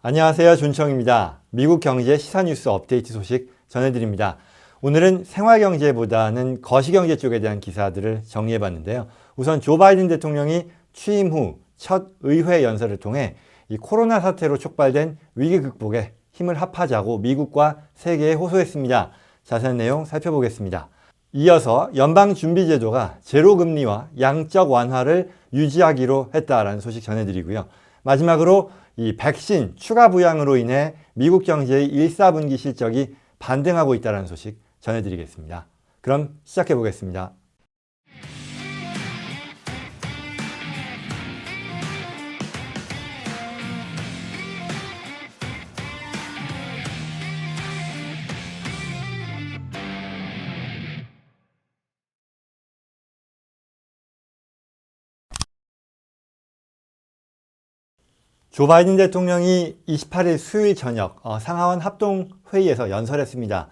안녕하세요. 존청입니다. 미국 경제 시사뉴스 업데이트 소식 전해드립니다. 오늘은 생활경제보다는 거시경제 쪽에 대한 기사들을 정리해봤는데요. 우선 조 바이든 대통령이 취임 후 첫 의회 연설을 통해 이 코로나 사태로 촉발된 위기 극복에 힘을 합하자고 미국과 세계에 호소했습니다. 자세한 내용 살펴보겠습니다. 이어서 연방준비제도가 제로금리와 양적 완화를 유지하기로 했다라는 소식 전해드리고요. 마지막으로 이 백신 추가 부양으로 인해 미국 경제의 1, 4분기 실적이 반등하고 있다는 소식 전해드리겠습니다. 그럼 시작해 보겠습니다. 조 바이든 대통령이 28일 수요일 저녁 상하원 합동회의에서 연설했습니다.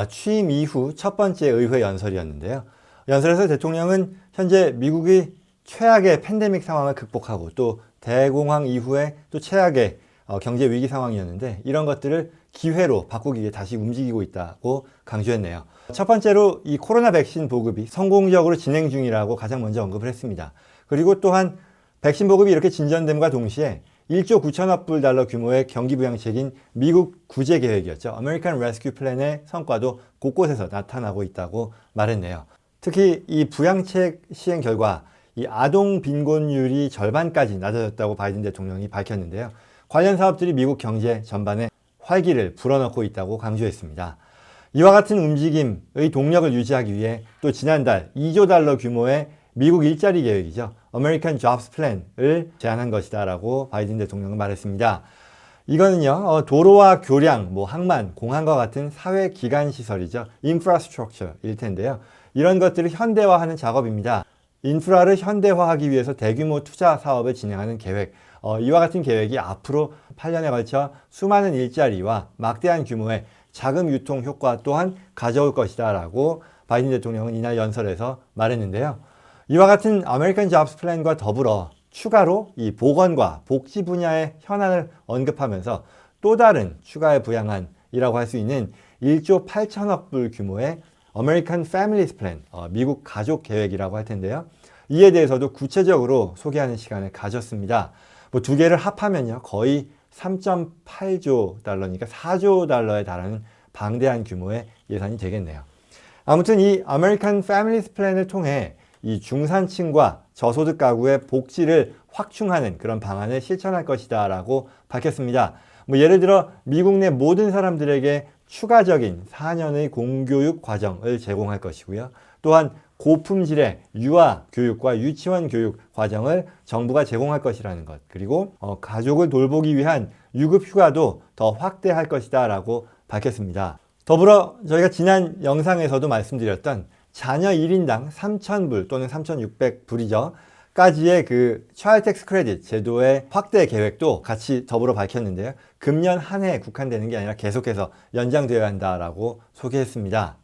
취임 이후 첫 번째 의회 연설이었는데요. 연설에서 대통령은 현재 미국이 최악의 팬데믹 상황을 극복하고 또 대공황 이후에 또 최악의 경제 위기 상황이었는데 이런 것들을 기회로 바꾸기 위해 다시 움직이고 있다고 강조했네요. 첫 번째로 이 코로나 백신 보급이 성공적으로 진행 중이라고 가장 먼저 언급을 했습니다. 그리고 또한 백신 보급이 이렇게 진전됨과 동시에 1조 9천억 불 달러 규모의 경기 부양책인 미국 구제 계획이었죠. 아메리칸 레스큐 플랜의 성과도 곳곳에서 나타나고 있다고 말했네요. 특히 이 부양책 시행 결과 이 아동 빈곤율이 절반까지 낮아졌다고 바이든 대통령이 밝혔는데요. 관련 사업들이 미국 경제 전반에 활기를 불어넣고 있다고 강조했습니다. 이와 같은 움직임의 동력을 유지하기 위해 또 지난달 2조 달러 규모의 미국 일자리 계획이죠. 아메리칸 잡스 플랜을 제안한 것이다 라고 바이든 대통령은 말했습니다. 이거는요, 도로와 교량, 항만, 공항과 같은 사회 기반 시설이죠. 인프라스트럭처일 텐데요. 이런 것들을 현대화하는 작업입니다. 인프라를 현대화하기 위해서 대규모 투자 사업을 진행하는 계획. 이와 같은 계획이 앞으로 8년에 걸쳐 수많은 일자리와 막대한 규모의 자금 유통 효과 또한 가져올 것이다 라고 바이든 대통령은 이날 연설에서 말했는데요. 이와 같은 아메리칸 잡스 플랜과 더불어 추가로 이 보건과 복지 분야의 현안을 언급하면서 또 다른 추가의 부양안이라고 할 수 있는 1조 8천억 불 규모의 아메리칸 패밀리스 플랜, 미국 가족 계획이라고 할 텐데요. 이에 대해서도 구체적으로 소개하는 시간을 가졌습니다. 두 개를 합하면요, 거의 3.8조 달러니까 4조 달러에 달하는 방대한 규모의 예산이 되겠네요. 아무튼 이 아메리칸 패밀리스 플랜을 통해 이 중산층과 저소득 가구의 복지를 확충하는 그런 방안을 실천할 것이다 라고 밝혔습니다. 예를 들어 미국 내 모든 사람들에게 추가적인 4년의 공교육 과정을 제공할 것이고요. 또한 고품질의 유아 교육과 유치원 교육 과정을 정부가 제공할 것이라는 것. 그리고 가족을 돌보기 위한 유급 휴가도 더 확대할 것이다 라고 밝혔습니다. 더불어 저희가 지난 영상에서도 말씀드렸던 자녀 1인당 3,000불 또는 3,600불이죠. 까지의 그 차일드 텍스 크레딧 제도의 확대 계획도 같이 더불어 밝혔는데요. 금년 한 해에 국한되는 게 아니라 계속해서 연장되어야 한다라고 소개했습니다.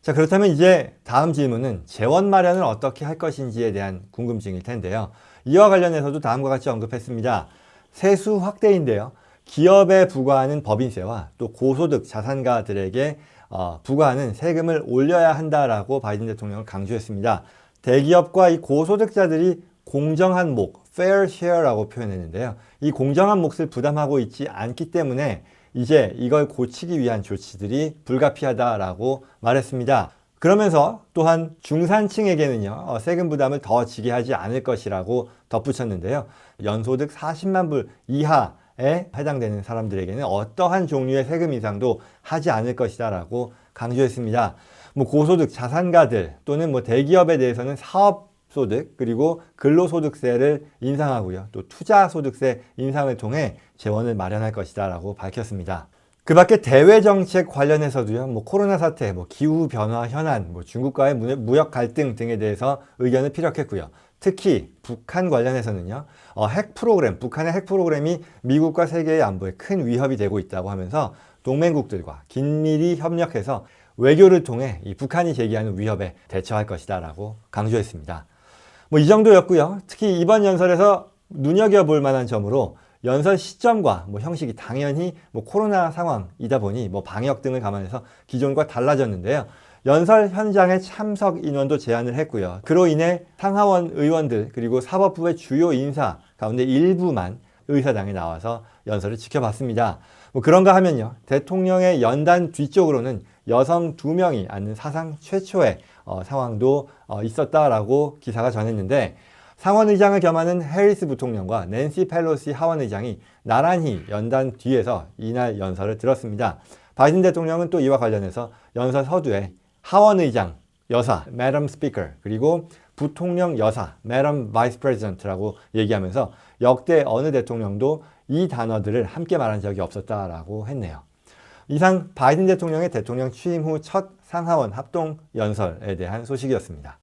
자, 그렇다면 이제 다음 질문은 재원 마련을 어떻게 할 것인지에 대한 궁금증일 텐데요. 이와 관련해서도 다음과 같이 언급했습니다. 세수 확대인데요. 기업에 부과하는 법인세와 또 고소득 자산가들에게 부과하는 세금을 올려야 한다라고 바이든 대통령은 강조했습니다. 대기업과 이 고소득자들이 공정한 목, fair share라고 표현했는데요. 이 공정한 몫을 부담하고 있지 않기 때문에 이제 이걸 고치기 위한 조치들이 불가피하다라고 말했습니다. 그러면서 또한 중산층에게는요, 세금 부담을 더 지게 하지 않을 것이라고 덧붙였는데요. 연소득 40만 불 이하에 해당되는 사람들에게는 어떠한 종류의 세금 인상도 하지 않을 것이다 라고 강조했습니다. 고소득 자산가들 또는 대기업에 대해서는 사업소득 그리고 근로소득세를 인상하고요. 또 투자소득세 인상을 통해 재원을 마련할 것이다 라고 밝혔습니다. 그 밖에 대외정책 관련해서도요, 코로나 사태, 기후변화 현안, 중국과의 무역 갈등 등에 대해서 의견을 피력했고요. 특히 북한 관련해서는요, 북한의 핵 프로그램이 미국과 세계의 안보에 큰 위협이 되고 있다고 하면서 동맹국들과 긴밀히 협력해서 외교를 통해 이 북한이 제기하는 위협에 대처할 것이다 라고 강조했습니다. 이 정도였고요. 특히 이번 연설에서 눈여겨볼 만한 점으로 연설 시점과 형식이 당연히 코로나 상황이다 보니 방역 등을 감안해서 기존과 달라졌는데요. 연설 현장의 참석 인원도 제한을 했고요. 그로 인해 상하원 의원들 그리고 사법부의 주요 인사 가운데 일부만 의사당에 나와서 연설을 지켜봤습니다. 그런가 하면요. 대통령의 연단 뒤쪽으로는 여성 2명이 앉는 사상 최초의 상황도 있었다라고 기사가 전했는데, 상원의장을 겸하는 해리스 부통령과 낸시 펠로시 하원의장이 나란히 연단 뒤에서 이날 연설을 들었습니다. 바이든 대통령은 또 이와 관련해서 연설 서두에 하원의장 여사, Madam Speaker, 그리고 부통령 여사, Madam Vice President라고 얘기하면서 역대 어느 대통령도 이 단어들을 함께 말한 적이 없었다라고 했네요. 이상 바이든 대통령의 대통령 취임 후 첫 상하원 합동 연설에 대한 소식이었습니다.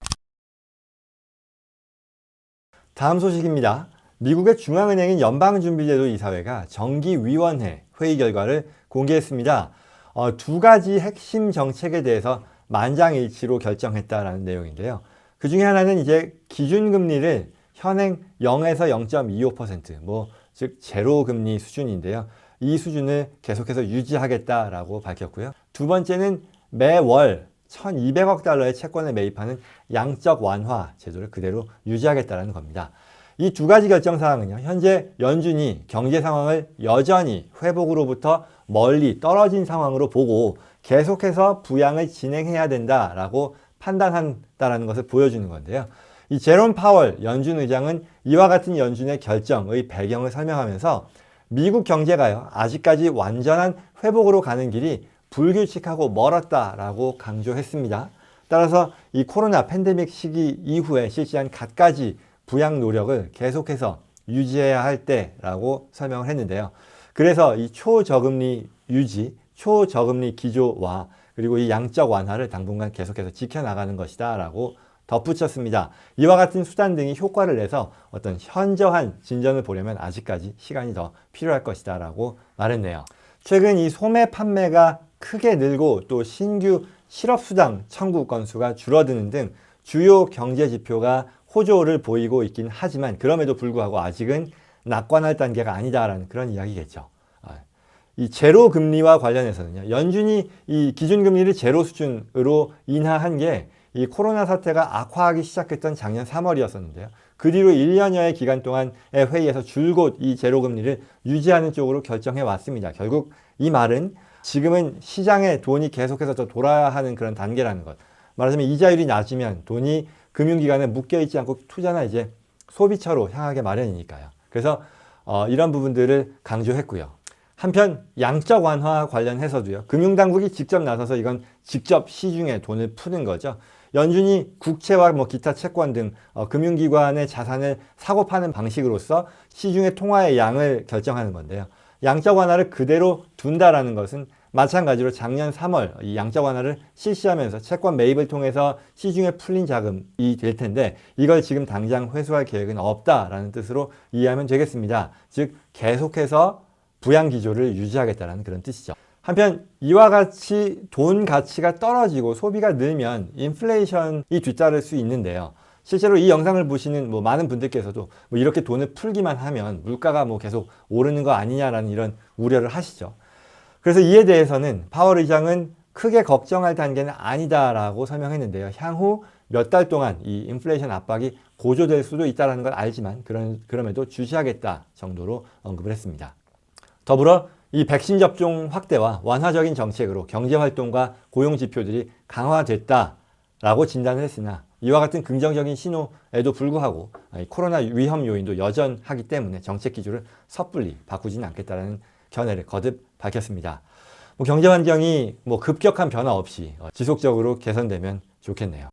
다음 소식입니다. 미국의 중앙은행인 연방준비제도 이사회가 정기위원회 회의 결과를 공개했습니다. 2가지 핵심 정책에 대해서 만장일치로 결정했다라는 내용인데요. 그 중에 하나는 이제 기준금리를 현행 0에서 0.25%, 즉 제로 금리 수준인데요. 이 수준을 계속해서 유지하겠다라고 밝혔고요. 두 번째는 매월 1,200억 달러의 채권을 매입하는 양적 완화 제도를 그대로 유지하겠다는 겁니다. 이 2가지 결정 사항은요, 현재 연준이 경제 상황을 여전히 회복으로부터 멀리 떨어진 상황으로 보고 계속해서 부양을 진행해야 된다라고 판단한다라는 것을 보여주는 건데요. 이 제롬 파월 연준 의장은 이와 같은 연준의 결정의 배경을 설명하면서 미국 경제가요, 아직까지 완전한 회복으로 가는 길이 불규칙하고 멀었다라고 강조했습니다. 따라서 이 코로나 팬데믹 시기 이후에 실시한 갖가지 부양 노력을 계속해서 유지해야 할 때라고 설명을 했는데요. 그래서 이 초저금리 유지, 초저금리 기조와 그리고 이 양적 완화를 당분간 계속해서 지켜나가는 것이다 라고 덧붙였습니다. 이와 같은 수단 등이 효과를 내서 어떤 현저한 진전을 보려면 아직까지 시간이 더 필요할 것이다 라고 말했네요. 최근 이 소매 판매가 크게 늘고 또 신규 실업수당 청구 건수가 줄어드는 등 주요 경제 지표가 호조를 보이고 있긴 하지만 그럼에도 불구하고 아직은 낙관할 단계가 아니다라는 그런 이야기겠죠. 이 제로 금리와 관련해서는요, 연준이 이 기준금리를 제로 수준으로 인하한 게 이 코로나 사태가 악화하기 시작했던 작년 3월이었었는데요. 그 뒤로 1년여의 기간 동안의 회의에서 줄곧 이 제로 금리를 유지하는 쪽으로 결정해 왔습니다. 결국 이 말은 지금은 시장에 돈이 계속해서 더 돌아야 하는 그런 단계라는 것. 말하자면 이자율이 낮으면 돈이 금융기관에 묶여있지 않고 투자나 이제 소비처로 향하게 마련이니까요. 그래서 이런 부분들을 강조했고요. 한편 양적 완화 관련해서도요. 금융당국이 직접 나서서 이건 직접 시중에 돈을 푸는 거죠. 연준이 국채와 기타 채권 등 금융기관의 자산을 사고 파는 방식으로서 시중의 통화의 양을 결정하는 건데요. 양적 완화를 그대로 둔다라는 것은 마찬가지로 작년 3월 이 양적 완화를 실시하면서 채권 매입을 통해서 시중에 풀린 자금이 될 텐데 이걸 지금 당장 회수할 계획은 없다라는 뜻으로 이해하면 되겠습니다. 즉 계속해서 부양 기조를 유지하겠다는 그런 뜻이죠. 한편 이와 같이 돈 가치가 떨어지고 소비가 늘면 인플레이션이 뒤따를 수 있는데요. 실제로 이 영상을 보시는 많은 분들께서도 이렇게 돈을 풀기만 하면 물가가 계속 오르는 거 아니냐라는 이런 우려를 하시죠. 그래서 이에 대해서는 파월 의장은 크게 걱정할 단계는 아니다라고 설명했는데요. 향후 몇 달 동안 이 인플레이션 압박이 고조될 수도 있다는 걸 알지만 그럼에도 주시하겠다 정도로 언급을 했습니다. 더불어 이 백신 접종 확대와 완화적인 정책으로 경제활동과 고용 지표들이 강화됐다라고 진단을 했으나 이와 같은 긍정적인 신호에도 불구하고 코로나 위험 요인도 여전하기 때문에 정책 기조를 섣불리 바꾸지는 않겠다는 견해를 거듭 밝혔습니다. 경제 환경이 급격한 변화 없이 지속적으로 개선되면 좋겠네요.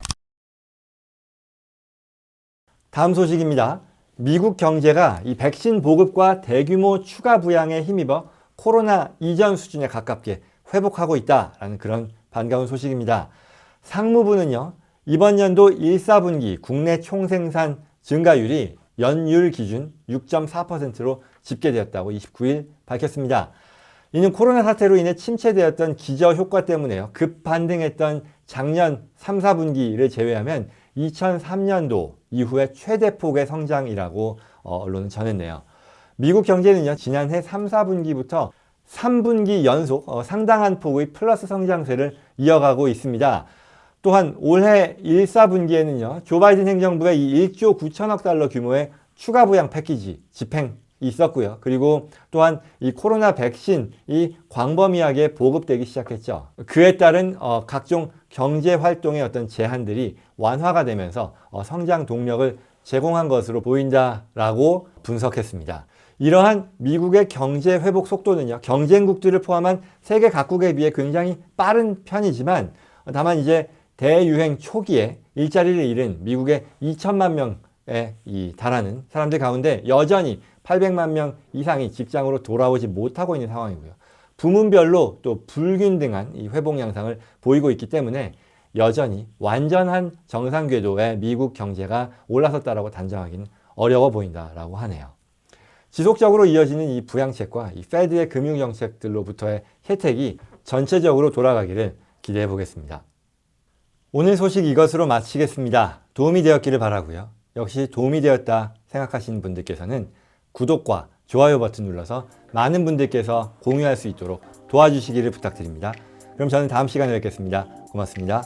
다음 소식입니다. 미국 경제가 이 백신 보급과 대규모 추가 부양에 힘입어 코로나 이전 수준에 가깝게 회복하고 있다라는 그런 반가운 소식입니다. 상무부는요, 이번 연도 1, 4분기 국내 총생산 증가율이 연율 기준 6.4%로 집계되었다고 29일 밝혔습니다. 이는 코로나 사태로 인해 침체되었던 기저효과 때문에요. 급반등했던 작년 3, 4분기를 제외하면 2003년도 이후에 최대폭의 성장이라고 언론은 전했네요. 미국 경제는요, 지난해 3, 4분기부터 3분기 연속 상당한 폭의 플러스 성장세를 이어가고 있습니다. 또한 올해 1, 4분기에는요, 조 바이든 행정부의 이 1조 9천억 달러 규모의 추가 부양 패키지 집행이 있었고요. 그리고 또한 이 코로나 백신이 광범위하게 보급되기 시작했죠. 그에 따른 각종 경제 활동의 어떤 제한들이 완화가 되면서 성장 동력을 제공한 것으로 보인다라고 분석했습니다. 이러한 미국의 경제 회복 속도는요, 경쟁국들을 포함한 세계 각국에 비해 굉장히 빠른 편이지만, 다만 이제 대유행 초기에 일자리를 잃은 미국의 2천만 명에 달하는 사람들 가운데 여전히 800만 명 이상이 직장으로 돌아오지 못하고 있는 상황이고요. 부문별로 또 불균등한 이 회복 양상을 보이고 있기 때문에 여전히 완전한 정상 궤도의 미국 경제가 올라섰다라고 단정하기는 어려워 보인다라고 하네요. 지속적으로 이어지는 이 부양책과 이 페드의 금융정책들로부터의 혜택이 전체적으로 돌아가기를 기대해 보겠습니다. 오늘 소식 이것으로 마치겠습니다. 도움이 되었기를 바라고요. 역시 도움이 되었다 생각하시는 분들께서는 구독과 좋아요 버튼 눌러서 많은 분들께서 공유할 수 있도록 도와주시기를 부탁드립니다. 그럼 저는 다음 시간에 뵙겠습니다. 고맙습니다.